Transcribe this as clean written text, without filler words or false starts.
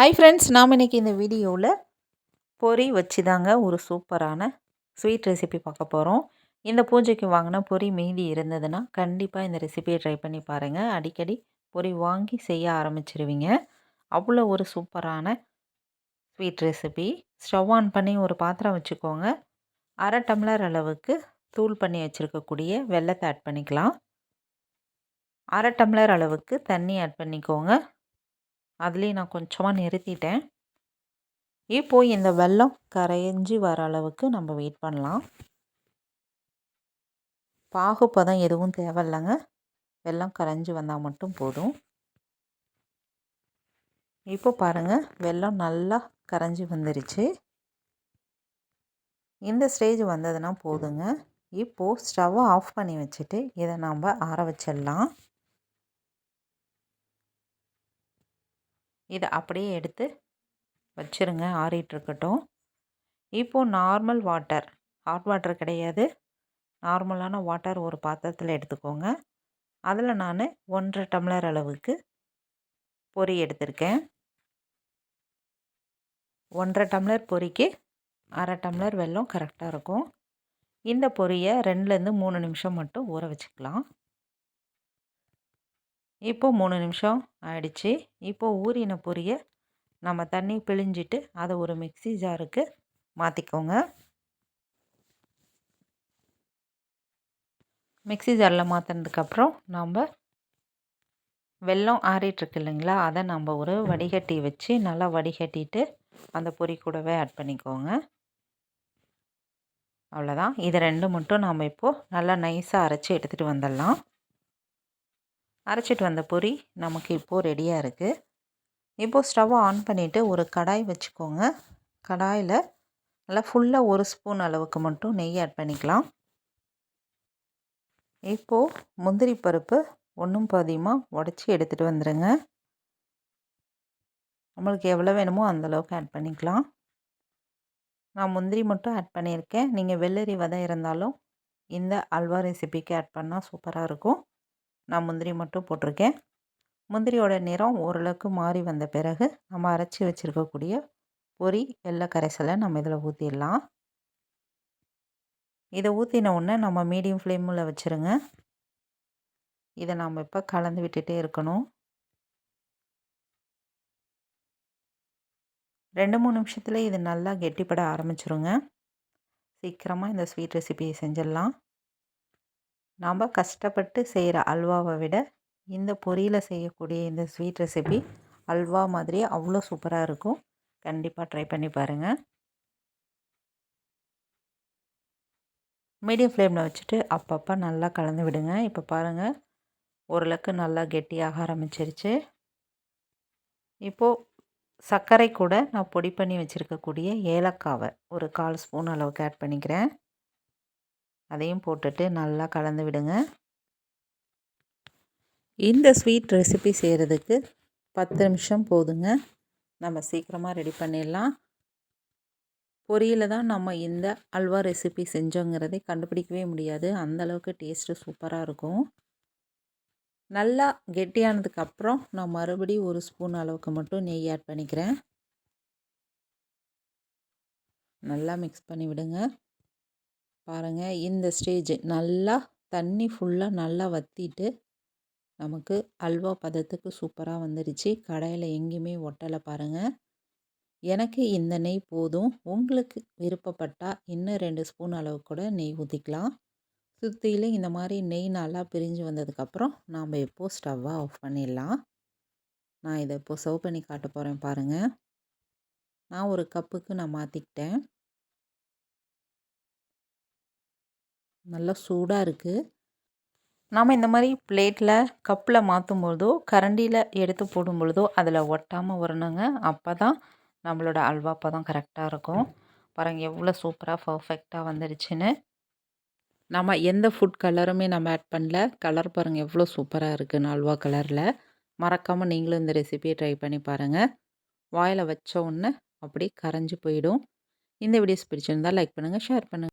Hi friends, நாம் இன்றைக்கி இந்த வீடியோவில் பொரி வச்சு தாங்க ஒரு சூப்பரான ஸ்வீட் ரெசிபி பார்க்க போகிறோம். இந்த பூஜைக்கு வாங்கின பொரி மீதி இருந்ததுன்னா கண்டிப்பாக இந்த ரெசிபியை ட்ரை பண்ணி பாருங்கள். அடிக்கடி பொரி வாங்கி செய்ய ஆரம்பிச்சிருவீங்க. அவ்வளோ ஒரு சூப்பரான ஸ்வீட் ரெசிபி. ஸ்டவ் ஆன் பண்ணி ஒரு பாத்திரம் வச்சுக்கோங்க. அரை டம்ளர் அளவுக்கு தூள் பண்ணி வச்சுருக்கக்கூடிய வெல்லத்தை ஆட் பண்ணிக்கலாம். அரை டம்ளர் அளவுக்கு தண்ணி ஆட் பண்ணிக்கோங்க. அதுலேயும் நான் கொஞ்சமாக நிறுத்திட்டேன். இப்போது இந்த வெல்லம் கரைஞ்சி வர அளவுக்கு நம்ம வெயிட் பண்ணலாம். பாகுப்பதம் எதுவும் தேவையில்லைங்க. வெல்லம் கரைஞ்சி வந்தால் மட்டும் போதும். இப்போ பாருங்கள், வெல்லம் நல்லா கரைஞ்சி வந்துருச்சு. இந்த ஸ்டேஜ் வந்ததுன்னா போதுங்க. இப்போது ஸ்டவ்வை ஆஃப் பண்ணி வச்சுட்டு இதை நம்ம ஆற வச்சிடலாம். இதை அப்படியே எடுத்து வச்சுருங்க, ஆறிட்டுருக்கட்டும். இப்போது நார்மல் வாட்டர், ஹாட் வாட்டர் கிடையாது, நார்மலான வாட்டர் ஒரு பாத்திரத்தில் எடுத்துக்கோங்க. அதில் நான் 1.5 டம்ளர் அளவுக்கு பொரி எடுத்திருக்கேன். 1.5 டம்ளர் பொரிக்கு அரை டம்ளர் வெல்லம் கரெக்டாக இருக்கும். இந்த பொரியை 2லேருந்து 3 நிமிஷம் மட்டும் ஊற வச்சுக்கலாம். இப்போது 3 நிமிஷம் ஆயிடுச்சு. இப்போது ஊறின பொரியை நம்ம தண்ணி பிழிஞ்சிட்டு அதை ஒரு மிக்ஸி ஜாருக்கு மாற்றிக்கோங்க. மிக்ஸி ஜாரில் மாற்றினதுக்கப்புறம் நம்ம வெல்லம் ஆறிட்டுருக்கு இல்லைங்களா, அதை நம்ம ஒரு வடிகட்டி வச்சு நல்லா வடிகட்டிட்டு அந்த பொரி கூடவே ஆட் பண்ணிக்கோங்க. அவ்வளோதான். இது 2 மட்டும் நாம் இப்போது நல்லா நைஸாக அரைச்சி எடுத்துகிட்டு வந்துடலாம். அரைச்சிட்டு வந்த பொரி நமக்கு இப்போது ரெடியாக இருக்குது. இப்போது ஸ்டவ்வை ஆன் பண்ணிவிட்டு ஒரு கடாய் வச்சுக்கோங்க. கடாயில் நல்லா ஃபுல்லாக 1 ஸ்பூன் அளவுக்கு மட்டும் நெய் ஆட் பண்ணிக்கலாம். இப்போது முந்திரி பருப்பு ஒன்றும் பாதியமாக உடச்சி எடுத்துகிட்டு வந்துடுங்க. நம்மளுக்கு எவ்வளோ வேணுமோ அந்தளவுக்கு ஆட் பண்ணிக்கலாம். நான் முந்திரி மட்டும் ஆட் பண்ணியிருக்கேன். நீங்கள் வெள்ளரி விதை இருந்தாலும் இந்த அல்வா ரெசிபிக்கு ஆட் பண்ணால் சூப்பராக இருக்கும். நான் முந்திரி மட்டும் போட்டிருக்கேன். முந்திரியோட நிறம் ஓரளவுக்கு மாறி வந்த பிறகு நம்ம அரைச்சி வச்சுருக்கக்கூடிய பொரி வெள்ளை கரைசலை நம்ம இதில் ஊற்றிடலாம். இதை ஊற்றின உடனே நம்ம மீடியம் ஃப்ளேமில் வச்சுருங்க. இதை நாம் இப்போ கலந்து விட்டுட்டே இருக்கணும். 2-3 நிமிஷத்தில் இது நல்லா கெட்டிப்பட ஆரம்பிச்சிருங்க. சீக்கிரமாக இந்த ஸ்வீட் ரெசிபியை செஞ்சிடலாம். நாம் கஷ்டப்பட்டு செய்கிற அல்வாவை விட இந்த பொரியில் செய்யக்கூடிய இந்த ஸ்வீட் ரெசிபி அல்வா மாதிரியே அவ்வளோ சூப்பராக இருக்கும். கண்டிப்பாக ட்ரை பண்ணி பாருங்கள். மீடியம் ஃப்ளேமில் வச்சுட்டு அப்பப்போ நல்லா கலந்து விடுங்க. இப்போ பாருங்கள், ஓரளவுக்கு நல்லா கெட்டியாக ஆரம்பிச்சிருச்சு. இப்போது சர்க்கரை கூட நான் பொடி பண்ணி வச்சுருக்கக்கூடிய ஏலக்காவை ஒரு 1/4 ஸ்பூன் அளவுக்கு ஆட் பண்ணிக்கிறேன். அதையும் போட்டுட்டு நல்லா கலந்து விடுங்க. இந்த ஸ்வீட் ரெசிபி செய்கிறதுக்கு 10 நிமிஷம் போதுங்க. நம்ம சீக்கிரமாக ரெடி பண்ணிடலாம். பொரியில் தான் நம்ம இந்த அல்வா ரெசிபி செஞ்சோங்கிறதை கண்டுபிடிக்கவே முடியாது. அந்தளவுக்கு டேஸ்ட்டு சூப்பராக இருக்கும். நல்லா கெட்டியானதுக்கப்புறம் நான் மறுபடியும் 1 ஸ்பூன் அளவுக்கு மட்டும் நெய் ஆட் பண்ணிக்கிறேன். நல்லா மிக்ஸ் பண்ணி விடுங்க. பாருங்கள், இந்த ஸ்டேஜ் நல்லா தண்ணி ஃபுல்லாக நல்லா வற்றிட்டு நமக்கு அல்வா பதத்துக்கு சூப்பராக வந்துடுச்சு. கடாயில் எங்கேயுமே ஒட்டலை பாருங்கள். எனக்கு இந்த நெய் போதும். உங்களுக்கு விருப்பப்பட்டால் இன்னும் 2 ஸ்பூன் அளவு கூட நெய் ஊற்றிக்கலாம். சுற்றிலும் இந்த மாதிரி நெய் நல்லா பிரிஞ்சு வந்ததுக்கப்புறம் நாம் இப்போது ஸ்டவ்வை ஆஃப் பண்ணிடலாம். நான் இதை இப்போது சர்வ் பண்ணி காட்ட போகிறேன் பாருங்கள். நான் ஒரு கப்புக்கு நான் மாற்றிக்கிட்டேன். நல்லா சூடாக இருக்குது. நாம் இந்த மாதிரி பிளேட்டில் கப்பில் மாற்றும் பொழுதோ கரண்டியில் எடுத்து போடும் பொழுதோ அதில் ஒட்டாமல் வரணுங்க. அப்போ தான் நம்மளோட அல்வா பதம் கரெக்டாக இருக்கும். பாருங்கள் எவ்வளோ சூப்பராக பர்ஃபெக்டாக வந்துடுச்சுன்னு. நம்ம எந்த ஃபுட் கலருமே நம்ம ஆட் பண்ணல. கலர் பாருங்கள் எவ்வளோ சூப்பராக இருக்குன்னு அல்வா கலரில். மறக்காமல் நீங்களும் இந்த ரெசிபியை ட்ரை பண்ணி பாருங்கள். வாயில் வச்ச உடனே அப்படி கரைஞ்சி போயிடும். இந்த வீடியோஸ் பிடிச்சிருந்தால் லைக் பண்ணுங்கள், ஷேர் பண்ணுங்கள்.